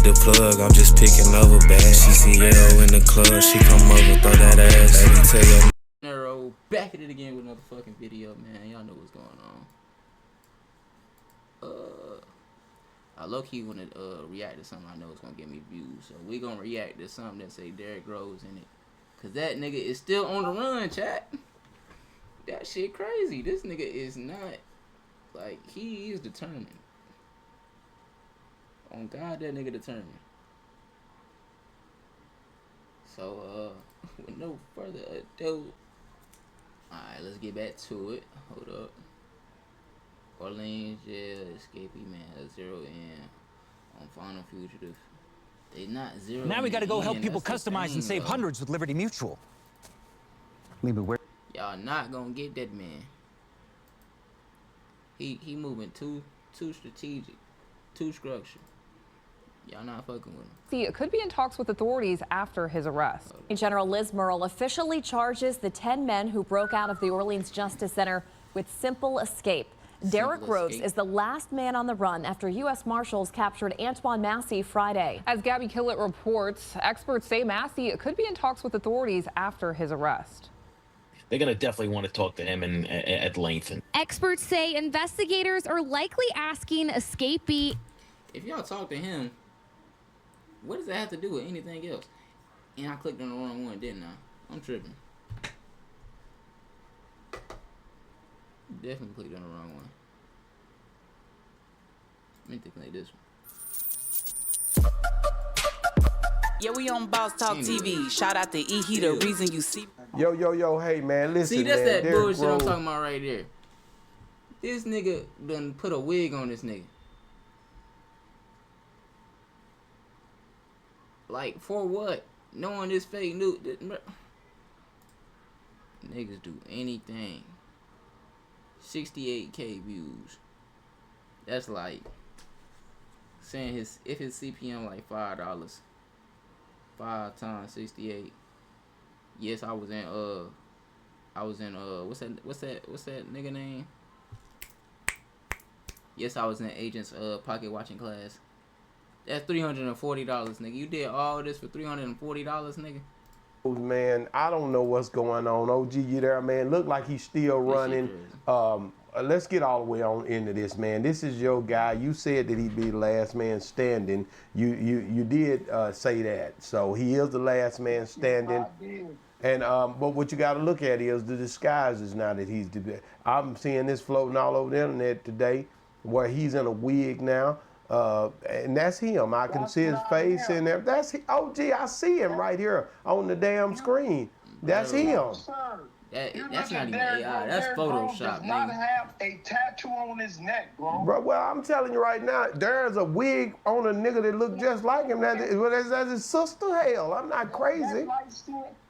Derrick the plug, I'm just picking over bad. CCL in the club, she come over, throw that ass. Let me tell you. Arrow, back at it again with another fucking video, man. Y'all know what's going on. I low-key wanna react to something I know it's gonna get me views. So we gonna react to something that say Derrick Rose in it. Cause that nigga is still on the run, chat. That shit crazy. This nigga is not, like, he is determined. On God, that nigga determined. So, with no further ado, alright, let's get back to it. Hold up. Orleans jail, Escapee man, 0 in on final fugitive. They not 0. Now we gotta go help people customize and save hundreds with Liberty Mutual. Where? Y'all not gonna get that man. He moving too strategic, too structured. Y'all not fucking with him. See, it could be in talks with authorities after his arrest. General Liz Murrell officially charges the 10 men who broke out of the Orleans Justice Center with simple escape. Derrick Rose is the last man on the run after U.S. Marshals captured Antoine Massey Friday. As Gabby Killett reports, experts say Massey could be in talks with authorities after his arrest. They're going to definitely want to talk to him at length. Experts say investigators are likely asking Escapee. If y'all talk to him, what does that have to do with anything else? And I clicked on the wrong one, didn't I? I'm tripping. Definitely clicked on the wrong one. I meant to play this one. Yeah, we on Boss Talk TV. Shout out to E. He the reason you see. Yo, hey man, listen. See, that's man, that Derrick bullshit Rose. I'm talking about right there. This nigga done put a wig on this nigga. Like, for what? Knowing this fake news. Niggas do anything. 68K views. That's like saying if his CPM like $5, 5 times 68. Yes, I was in what's that nigga name? Yes, I was in Agent's pocket watching class. That's $340, nigga. You did all this for $340, nigga. Man, I don't know what's going on. OG, you there, man? Look like he's still running. Let's get all the way on into this, man. This is your guy. You said that he'd be the last man standing. You did say that. So he is the last man standing. And but what you got to look at is the disguises now that he's. I'm seeing this floating all over the internet today, where he's in a wig now. And that's him. I can see his face in there. That's OG. I see him right here on the damn screen. That's him. That's not even AI. That's Photoshop, does not have a tattoo on his neck, bro. Well, I'm telling you right now, there's a wig on a nigga that look just like him. That's his sister. Hell, I'm not crazy.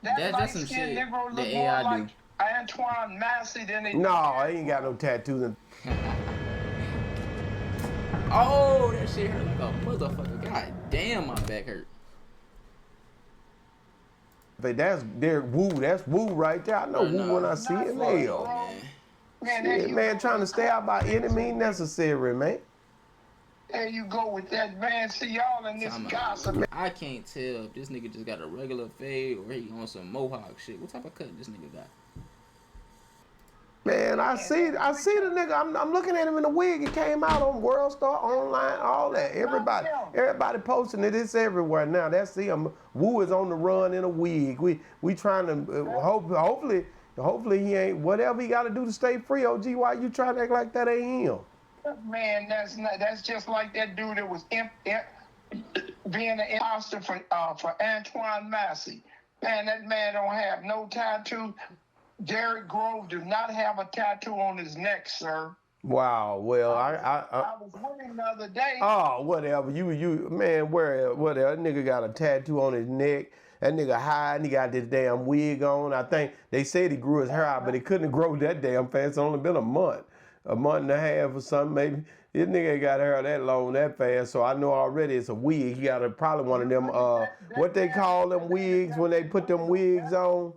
That's some shit that AI do. Antoine Massey, No, he ain't got no tattoos. Oh, that shit hurt like a motherfucker. God damn, my back hurt. But that's Derrick Woo. That's Woo right there. I know Woo when I see it. Hell. Man, trying to stay out by any means necessary, man. There you go with that, man. See y'all in this gossip. I can't tell if this nigga just got a regular fade or he on some mohawk shit. What type of cut this nigga got? Man, I see the nigga. I'm looking at him in the wig. It came out on World Star, online, all that. Everybody posting it. It's everywhere now. That's him. Woo is on the run in a wig. We trying to hopefully he ain't whatever he got to do to stay free. OG, why you trying to act like that ain't him? Man, that's just like that dude that was being an imposter for Antoine Massey. Man, that man don't have no tattoo. Derrick Grove does not have a tattoo on his neck, sir. Wow. Well, I was with him the other day. Oh, whatever. You man, whatever. That nigga got a tattoo on his neck. That nigga high and he got this damn wig on. I think they said he grew his hair out, but he couldn't have grown that damn fast. It's only been a month and a half or something maybe. This nigga ain't got hair that long, that fast, so I know already it's a wig. He got probably one of them, what they call them wigs when they put them wigs on?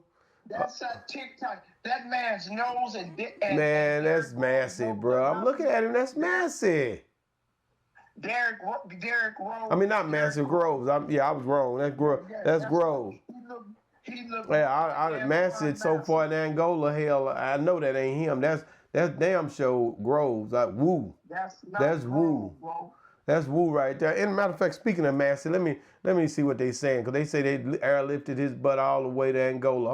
That's a TikTok. That man's nose and man, that's massive, bro. I'm looking at him. That's massive. Derrick Rose. I mean, not Massive Groves. I was wrong. That's Grove. That's Grove. He looked Yeah, Massive so far in Angola. Hell, I know that ain't him. That's damn show Groves. Like Woo. That's Woo. Bro. That's Woo right there. And matter of fact, speaking of Massive, let me see what they saying, because they say they airlifted his butt all the way to Angola.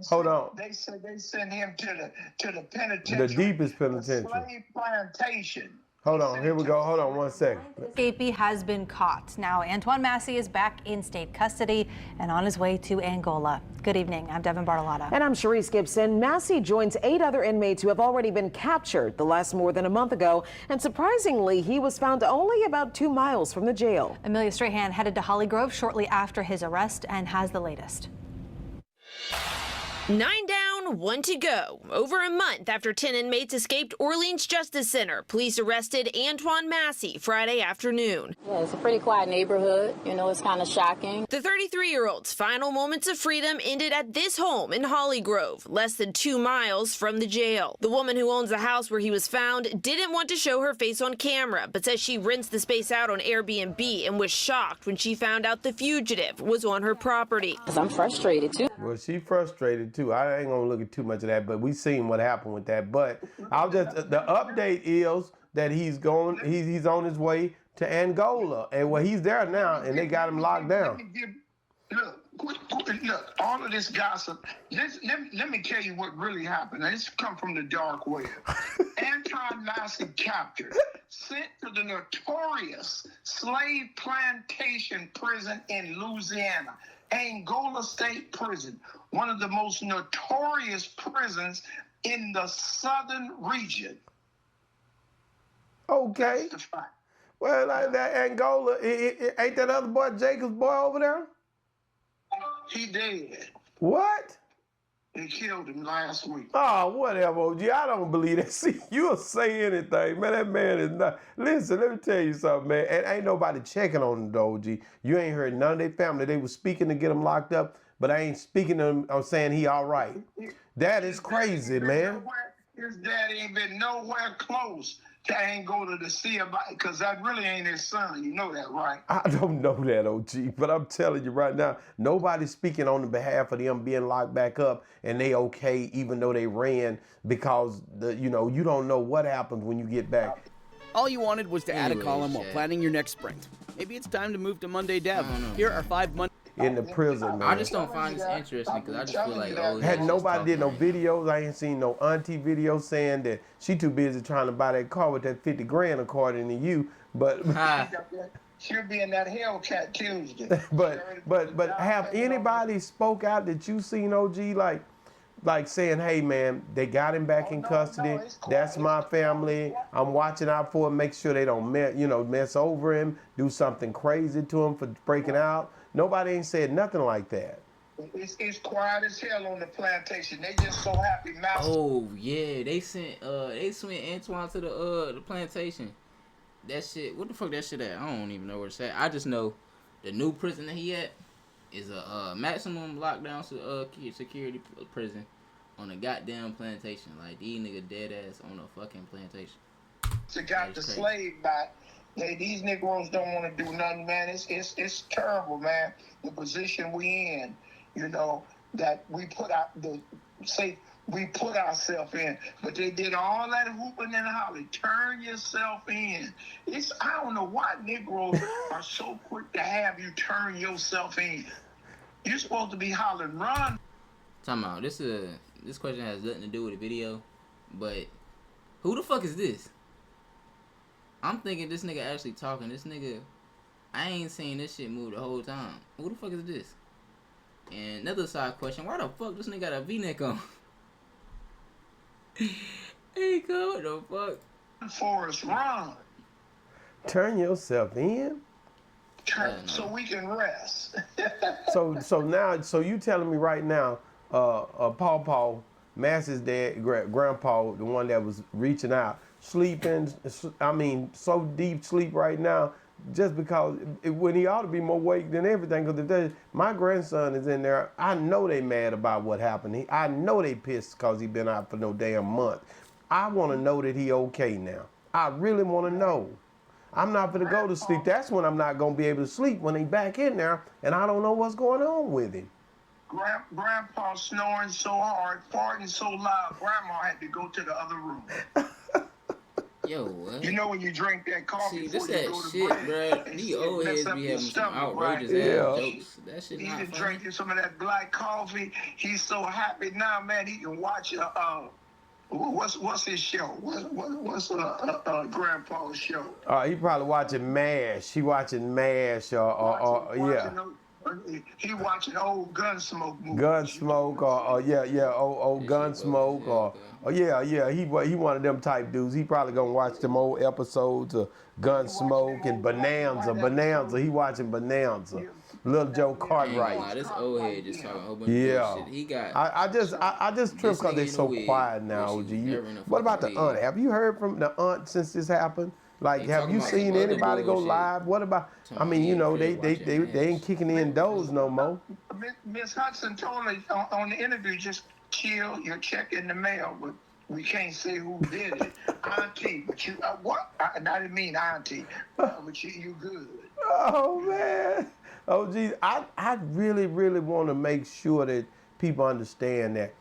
Hold on. They said they sent him to the penitentiary. The deepest penitentiary. The slave plantation. Hold on, here we go. Hold on one second. Escapee has been caught. Now, Antoine Massey is back in state custody and on his way to Angola. Good evening. I'm Devin Bartolotta. And I'm Sharice Gibson. Massey joins 8 other inmates who have already been captured the last more than a month ago. And surprisingly, he was found only about 2 miles from the jail. Amelia Strahan headed to Holly Grove shortly after his arrest and has the latest. 9 down, 1 to go. Over a month after 10 inmates escaped Orleans Justice Center, police arrested Antoine Massey Friday afternoon. Yeah, it's a pretty quiet neighborhood. You know, it's kind of shocking. The 33-year-old's final moments of freedom ended at this home in Holly Grove, less than 2 miles from the jail. The woman who owns the house where he was found didn't want to show her face on camera, but says she rents the space out on Airbnb and was shocked when she found out the fugitive was on her property. Because I'm frustrated, too. Well, she frustrated too. I ain't gonna look at too much of that, but we seen what happened with that. But I'll just the update is that he's on his way to Angola, and well, he's there now, and they got him locked down. Look, all of this gossip. Let me tell you what really happened. This come from the dark web. Antoine Massey captured, sent to the notorious slave plantation prison in Louisiana. Angola State Prison, one of the most notorious prisons in the southern region. Okay. That's the fact. Well, like that Angola, ain't that other boy, Jacob's boy over there? He dead. What? They killed him last week. Oh, whatever, OG. I don't believe that. See, you'll say anything, man. That man is not. Listen, let me tell you something, man. And ain't nobody checking on him, though, OG. You ain't heard none of their family. They was speaking to get him locked up, but I ain't speaking to him. I'm saying he all right. That is crazy, man. His dad ain't been nowhere close to Angola to see about it, because that really ain't his son. You know that, right? I don't know that, OG, but I'm telling you right now, nobody's speaking on the behalf of them being locked back up, and they okay, even though they ran, because you don't know what happens when you get back. All you wanted was to add a column while planning your next sprint. Maybe it's time to move to Monday Dev. Here are 5 Monday. In the prison, man. I just don't find this interesting because I just feel like had nobody did no videos. I ain't seen no auntie video saying that she too busy trying to buy that car with that 50 grand according to you. But she'll be in that Hellcat Tuesday. but have anybody spoke out that you seen, OG, like saying, hey man, they got him back in custody. That's my family. I'm watching out for him. Make sure they don't mess over him, do something crazy to him for breaking out. Nobody ain't said nothing like that. It's quiet as hell on the plantation. They just so happy. Oh yeah, they sent Antoine to the plantation. That shit. What the fuck that shit at? I don't even know where it's at. I just know the new prison that he at is a maximum lockdown security prison on a goddamn plantation. Like these niggas dead ass on a fucking plantation. They got the slave back. These Negroes don't want to do nothing, man. It's terrible, man. The position we in, that we put ourselves in. But they did all that hooping and hollering. Turn yourself in. I don't know why Negroes are so quick to have you turn yourself in. You're supposed to be hollering, run. Talking about this question has nothing to do with the video, but who the fuck is this? I'm thinking this nigga actually talking. This nigga, I ain't seen this shit move the whole time. Who the fuck is this? And another side question, why the fuck this nigga got a V-neck on? Hey, what the fuck? Forrest, run. Turn yourself in? So we can rest. So you telling me right now, Paw, Massey's dad, grandpa, the one that was reaching out, sleeping, so deep sleep right now, just because when he ought to be more awake than everything. Because my grandson is in there, I know they mad about what happened. I know they pissed because he been out for no damn month. I want to know that he okay now. I really want to know. I'm not gonna go to sleep. That's when I'm not gonna be able to sleep, when he back in there and I don't know what's going on with him. Grandpa snoring so hard, farting so loud, Grandma had to go to the other room. Yo, what? You know when you drink that coffee See, this before you that go to shit, bed, bro. These old heads be having some outrageous Yeah. ass jokes. That shit He not been funny. drinking some of that black coffee. He's so happy now, man. He can watch what's his show? What's Grandpa's show? He probably watching MASH. He watching MASH yeah. He watching old Gunsmoke movies. Gunsmoke old Gunsmoke he one of them type dudes. He probably gonna watch them old episodes of Gunsmoke and Bonanza. He watching Bonanza. Little Joe Cartwright. Nah, this old head just talking a whole bunch Yeah. of bullshit. He got. I just trip because they so quiet now, OG. What about the aunt? Have you heard from the aunt since this happened? Like, have you seen anybody go live? What about? I mean, you know, they ain't kicking in doors no more. Miss Hudson told me on the interview, just chill, your check in the mail, but we can't say who did it. Auntie, but you what? I didn't mean auntie, but you good. Oh man. Oh geez, I really want to make sure that people understand that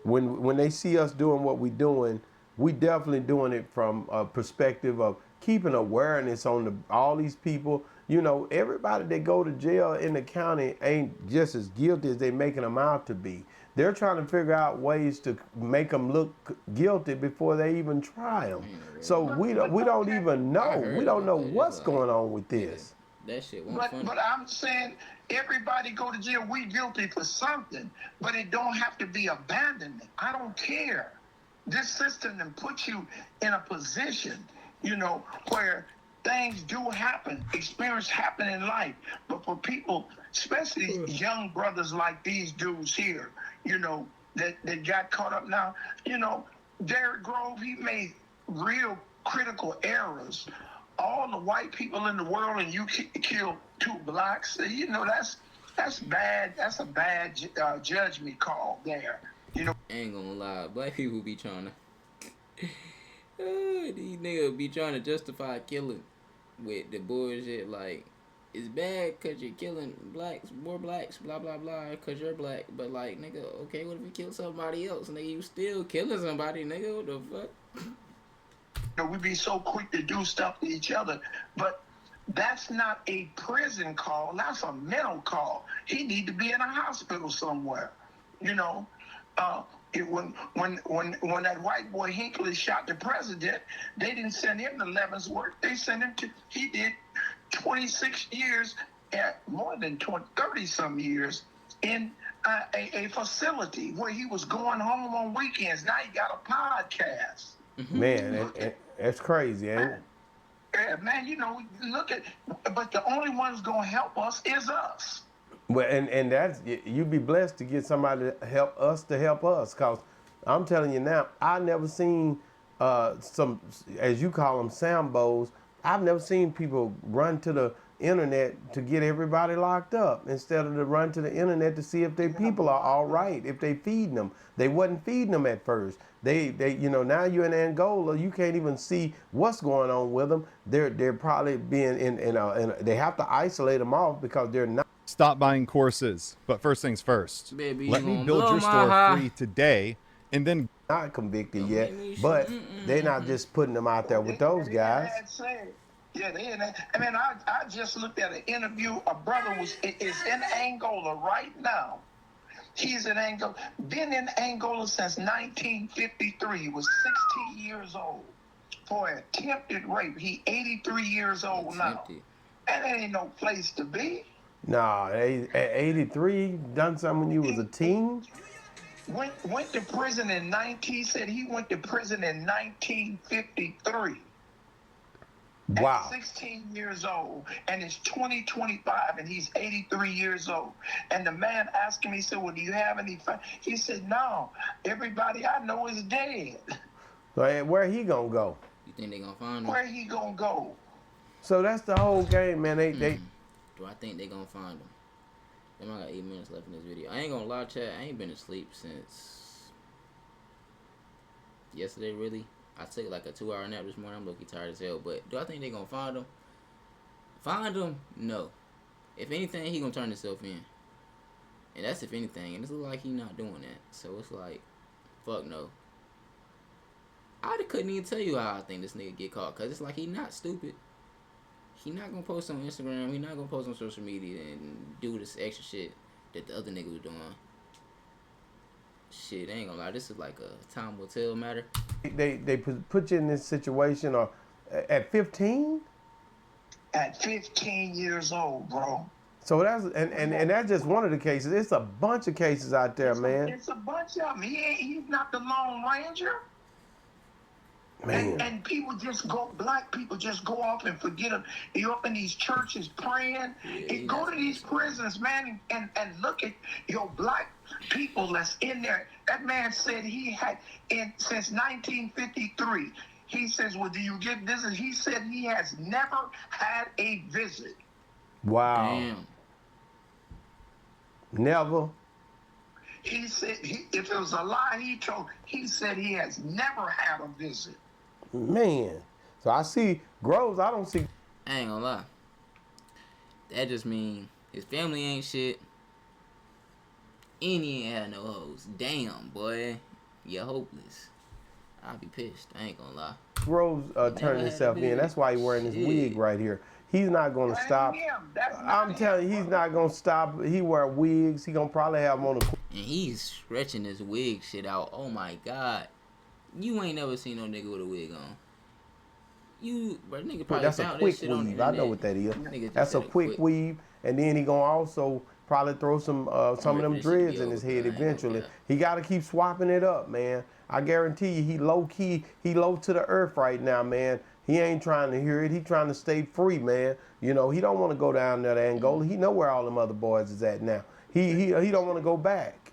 when they see us doing what we're doing, we definitely doing it from a perspective of keeping awareness on all these people. You know, everybody that go to jail in the county ain't just as guilty as they making them out to be. They're trying to figure out ways to make them look guilty before they even try them. So we don't even know. We don't know what's going on with this. That shit wasn't funny. But I'm saying everybody go to jail. We guilty for something, but it don't have to be abandonment. I don't care. This system then puts you in a position, you know, where things do happen, experience happen in life. But for people, especially young brothers like these dudes here, you know, that got caught up now, you know, Derrick Grove, he made real critical errors. All the white people in the world, and you kill 2 blacks, you know, that's bad. That's a bad judgment call there. You know, ain't gonna lie, black people be trying to these niggas be trying to justify killing with the bullshit like it's bad cause you're killing blacks, more blacks, blah blah blah, cause you're black. But like, nigga, okay, what if you kill somebody else, nigga? You still killing somebody, nigga? What the fuck? You know, we be so quick to do stuff to each other, but that's not a prison call. That's a mental call. He need to be in a hospital somewhere. You know, when that white boy Hinckley shot the president, they didn't send him to Leavenworth. They sent him to. He did 26 years, more than 30 some years in a facility where he was going home on weekends. Now he got a podcast. Man, that's crazy, ain't it? Yeah, man, you know, look at, but the only one's gonna help us is us. Well, and that's, you be blessed to get somebody to help us, cause I'm telling you now, I never seen some, as you call them, Sambos. I've never seen people run to the internet to get everybody locked up instead of to run to the internet to see if their people are all right, if they feeding them. They wasn't feeding them at first. They you know, now you're in Angola, you can't even see what's going on with them. They're probably being in they have to isolate them off because they're not. Stop buying courses. But first things first. Baby, let me build your store free today, and then not convicted yet, but they're not just putting them out there with those guys. Yeah, I mean, I just looked at an interview. A brother is in Angola right now. He's in Angola, been in Angola since 1953. He was 16 years old for attempted rape. He 83 years old now. That ain't no place to be. Nah, at 83, done something when you was a teen? Went to prison in he said he went to prison in 1953. Wow. At 16 years old, and it's 2025, and he's 83 years old. And the man asked him, he said, well, do you have any family? He said, no, everybody I know is dead. So where he gonna go? You think they gonna find him? Where he gonna go? So that's the whole game, man. They Do I think they gonna find him? Them, I got 8 minutes left in this video. I ain't gonna lie, chat. I ain't been asleep since yesterday, really. I took like a 2-hour nap this morning. I'm looking tired as hell. But do I think they gonna find him? Find him? No. If anything, he gonna turn himself in. And that's if anything. And it's like he not doing that. So it's like, fuck no. I couldn't even tell you how I think this nigga get caught. Because it's like he not stupid. He not going to post on Instagram. He not going to post on social media and do this extra shit that the other nigga was doing. Shit, I ain't gonna lie. This is like a time will tell matter. They put you in this situation at 15? At 15 years old, bro. So that's and that's just one of the cases. It's a bunch of cases out there, man. It's a bunch of them. He's not the Lone Ranger. Man. And people just go, black people just go off and forget them. You're up in these churches praying. And go to these prisons, man, and look at your black people that's in there. That man said he had, since 1953, he says, well, do you get visits? He said he has never had a visit. Wow. Damn. Never. He said, if it was a lie, he said he has never had a visit. Man. So I see Groves, I don't see. I ain't gonna lie. That just mean his family ain't shit. And he ain't had no hoes. Damn, boy. You're hopeless. I'll be pissed. I ain't gonna lie. Groves turned himself in. That's why he's wearing this wig right here. He's not going to stop. I'm telling you, he's not going to stop. He wear wigs. He going to probably have them on the... And he's stretching this wig shit out. Oh, my God. You ain't never seen no nigga with a wig on. But nigga probably That's a found quick this shit on the weave. I know internet. what that is. Nigga That's a just quick weave. And then he going to also probably throw some of them dreads in his head eventually. He got to keep swapping it up, man. I guarantee you, he low to the earth right now, man. He ain't trying to hear it. He trying to stay free, man. You know, he don't want to go down there to Angola. He know where all them other boys is at now. He don't want to go back.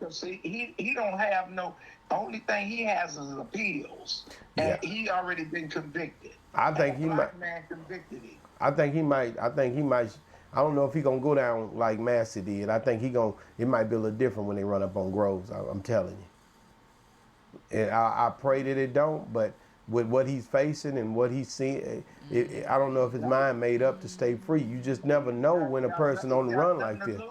See, he don't have no. The only thing he has is appeals, and he already been convicted. I think he might. Man convicted him. I think he might. I don't know if he gonna go down like Massey did. I think it might be a little different when they run up on Groves. I'm telling you. And I pray that it don't, but with what he's facing and what he's seeing, I don't know if his mind made up to stay free. You just never know when a person on the run like this.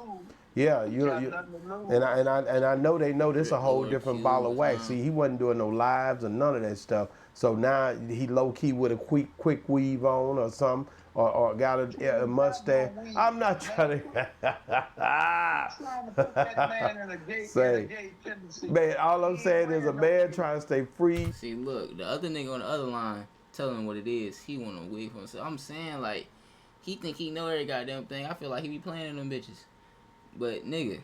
Yeah, and I know they know this a whole different ball of wax. See, he wasn't doing no lives or none of that stuff. So now he low key with a quick weave on or something, or got a mustache. I'm not trying to. Put that man in a gay tendency. Man, all I'm saying is a man trying to stay free. See, look, the other nigga on the other line telling him what it is. He want a wig for himself. I'm saying, like, he think he know every goddamn thing. I feel like he be playing them bitches. But, nigga.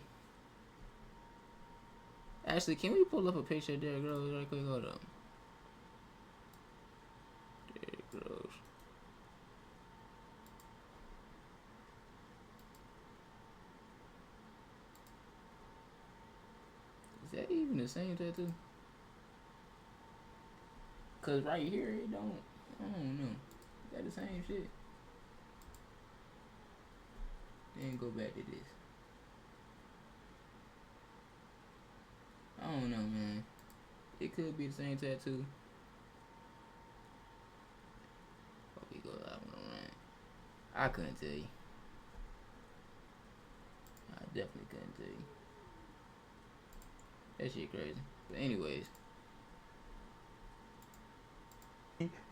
Actually, can we pull up a picture of Derrick Rose right quick? Hold up. Derrick Rose. Is that even the same tattoo? Cause right here it don't. I don't know. Is that the same shit? Then go back to this. I don't know, man. It could be the same tattoo. But we go live on the rant. I couldn't tell you. I definitely couldn't tell you. That shit crazy. But anyways.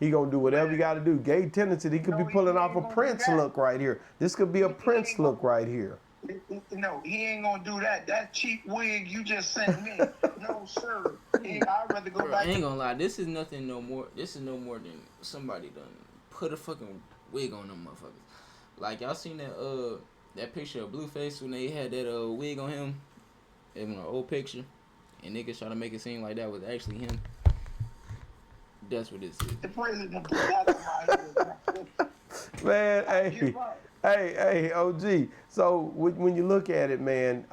He gonna do whatever he gotta do. Gay tendency, he could be pulling off a Prince look right here. This could be a Prince look right here. No, he ain't gonna do that. That cheap wig you just sent me. No, sir. I'd rather go back. I ain't gonna lie. This is nothing no more. This is no more than somebody done put a fucking wig on them motherfuckers. Like, y'all seen that picture of Blueface when they had that wig on him in an old picture, and niggas try to make it seem like that was actually him. That's what this is. The president. Man, hey, OG. So when you look at it, man,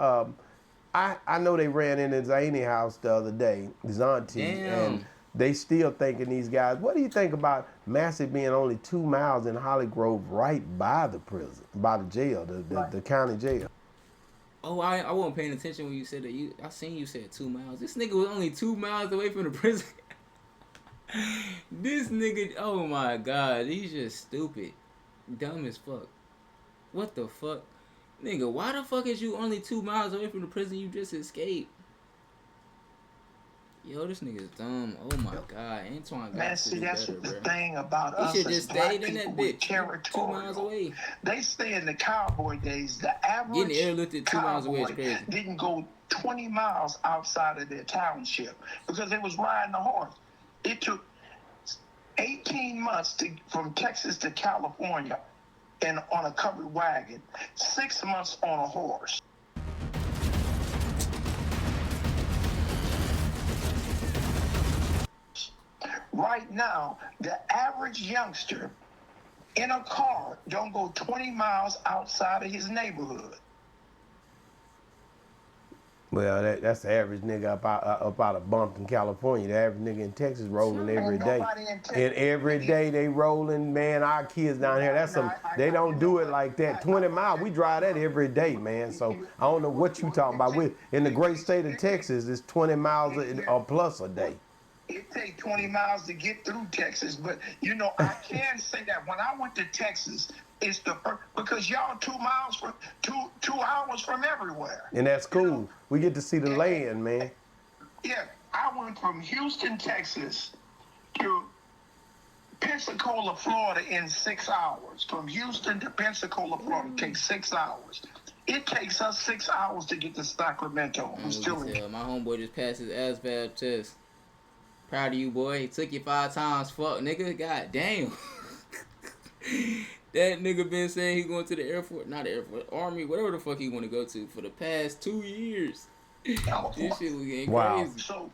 I know they ran into Zany house the other day, his auntie, and they still thinking these guys. What do you think about Massey being only 2 miles in Holly Grove, right by the prison, by the jail, the county jail? Oh, I wasn't paying attention when you said that. I seen you said 2 miles. This nigga was only 2 miles away from the prison. This nigga, oh my god, he's just stupid. Dumb as fuck. What the fuck? Nigga, why the fuck is you only 2 miles away from the prison you just escaped? Yo, this nigga's dumb. Oh my god, Antoine got Man, to see, do that's better, the bro. thing about He us should as just black stayed in that people with bitch. 2 miles away. They say in the cowboy days, the Getting average airlifted 2 miles away is cowboy crazy. didn't go 20 miles outside of their township because they was riding a horse. It took 18 months from Texas to California and on a covered wagon, 6 months on a horse. Right now, the average youngster in a car don't go 20 miles outside of his neighborhood. Well, that's the average nigga up out of Bumpton, California. The average nigga in Texas rolling every day. And every day they rolling, man, our kids down here, that's some, they don't do it like that. 20 miles, we drive that every day, man. So I don't know what you talking about. In the great state of Texas, it's 20 miles or plus a day. It takes 20 miles to get through Texas, but you know, I can say that when I went to Texas, it's the first, because y'all 2 miles from 2 hours from everywhere. And that's cool. You know? We get to see the land, man. Yeah, I went from Houston, Texas to Pensacola, Florida in 6 hours. From Houston to Pensacola, Florida takes 6 hours. It takes us 6 hours to get to Sacramento. My homeboy just passed his ASVAB test. Proud of you, boy. It took you 5 times. Fuck, nigga. God damn. That nigga been saying he going to the Air Force, not the Air Force, Army, whatever the fuck he want to go to for the past 2 years. This shit was getting crazy. So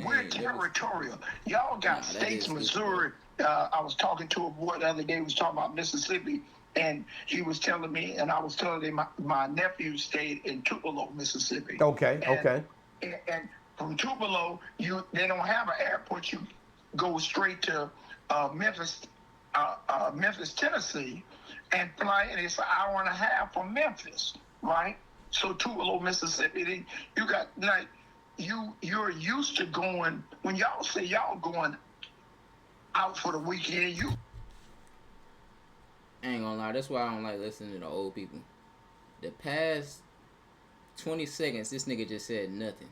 we're territorial. Y'all got states, Missouri. I was talking to a boy the other day. He was talking about Mississippi, and he was telling me, and I was telling him my nephew stayed in Tupelo, Mississippi. Okay. And from Tupelo, they don't have an airport. You go straight to Memphis, Tennessee, and fly. And it's an hour and a half from Memphis, right? So Tupelo, Mississippi. You got like you're used to going. When y'all say y'all going out for the weekend, you. I ain't gonna lie. That's why I don't like listening to the old people. The past 20 seconds, this nigga just said nothing.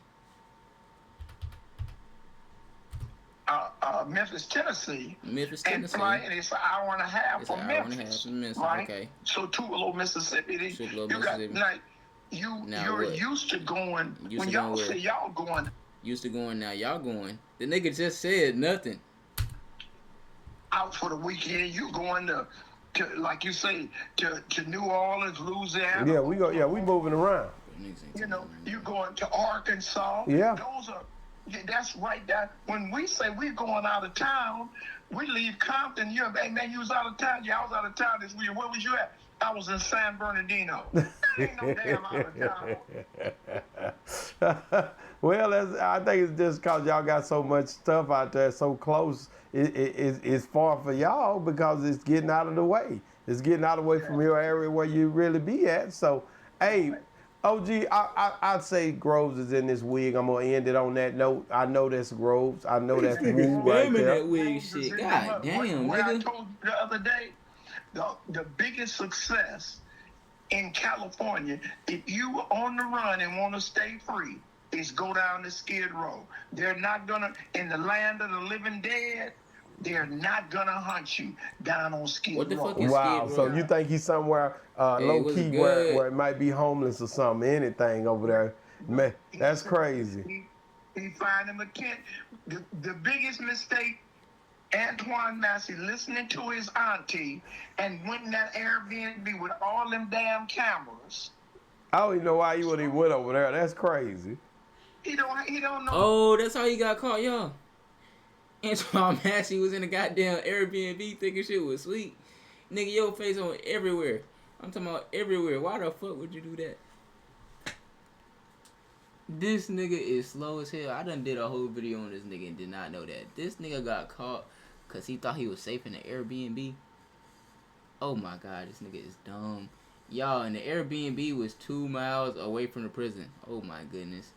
Memphis, Tennessee. And fly, and it's an hour and a half from Memphis. Right? Okay. So Tupelo, Mississippi. Tupelo, you got like you're used to going. When y'all say y'all going. Used to going, now y'all going. The nigga just said nothing. Out for the weekend, you going to like you say to New Orleans, Louisiana. Yeah, we go. Yeah, we moving around. You know, you going to Arkansas. Yeah. Those are. Yeah, that's right. That when we say we're going out of town, we leave Compton. Hey man, you was out of town. Yeah, I was out of town this week. Where was you at? I was in San Bernardino. Ain't no damn out of town. Well, I think it's just because y'all got so much stuff out there so close. It's far for y'all because it's getting out of the way. It's getting out of the way from your area where you really be at. So, hey. OG, I'd say Groves is in this wig. I'm gonna end it on that note. I know that's Groves. I know that's Woo right there. That wig shit. God damn, what I nigga. told you the other day, the biggest success in California, if you are on the run and want to stay free, is go down the Skid Row. They're not gonna, in the land of the living dead, they're not gonna hunt you down on Skid Row. What the fuck is Wow, Skid so Row? you think he's somewhere low key where it might be homeless or something, anything over there? Man, that's crazy. He find him a tent. The biggest mistake, Antoine Massey listening to his auntie and went in that Airbnb with all them damn cameras. I don't even know why he would have went over there. That's crazy. He don't know. Oh, that's how he got caught, y'all. Antoine Massey was in the goddamn Airbnb thinking shit was sweet. Nigga, your face on everywhere. I'm talking about everywhere. Why the fuck would you do that? This nigga is slow as hell. I done did a whole video on this nigga and did not know that. This nigga got caught because he thought he was safe in the Airbnb. Oh my god, this nigga is dumb. Y'all, and the Airbnb was 2 miles away from the prison. Oh my goodness.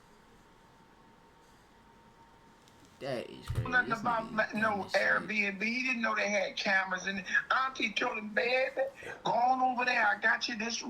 That is crazy. Nothing about no Airbnb. He didn't know they had cameras in it. Auntie told him, baby, go on over there. I got you this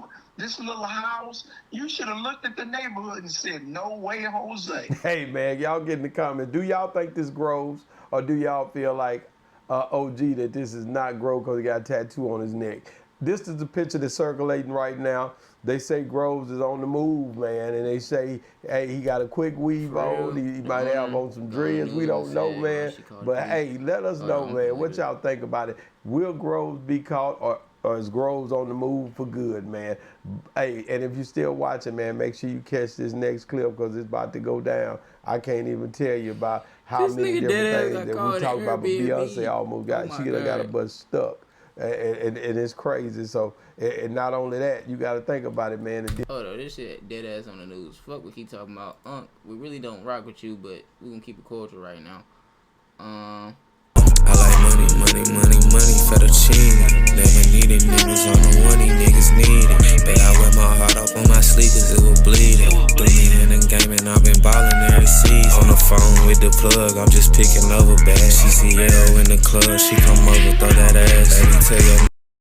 little house. You should have looked at the neighborhood and said, no way, Jose. Hey, man, y'all get in the comments. Do y'all think this Groves, or do y'all feel like OG that this is not Groves because he got a tattoo on his neck? This is the picture that's circulating right now. They say Groves is on the move, man, and they say, hey, he got a quick weave on. He might have on some dreads. We don't know, man. But hey, let us know, man. What y'all think about it? Will Groves be caught, or is Groves on the move for good, man? Hey, and if you're still watching, man, make sure you catch this next clip because it's about to go down. I can't even tell you about how many different things that we talk about. But Beyonce almost got, she got a butt stuck. And it's crazy. So, and not only that, you got to think about it, man. Hold on, this shit dead ass on the news. Fuck what keep talking about. We really don't rock with you, but we gonna keep it cordial right now. I like money, money, money, money, fettuccine. Never needed niggas on the one, these niggas need it. But I wear my heart up on my sleeve cause it was bleeding. Threw me in the game and I've been ballin' every season. On the phone with the plug, I'm just picking over bags. She see L in the club, she come over, throw that ass. Let me tell you.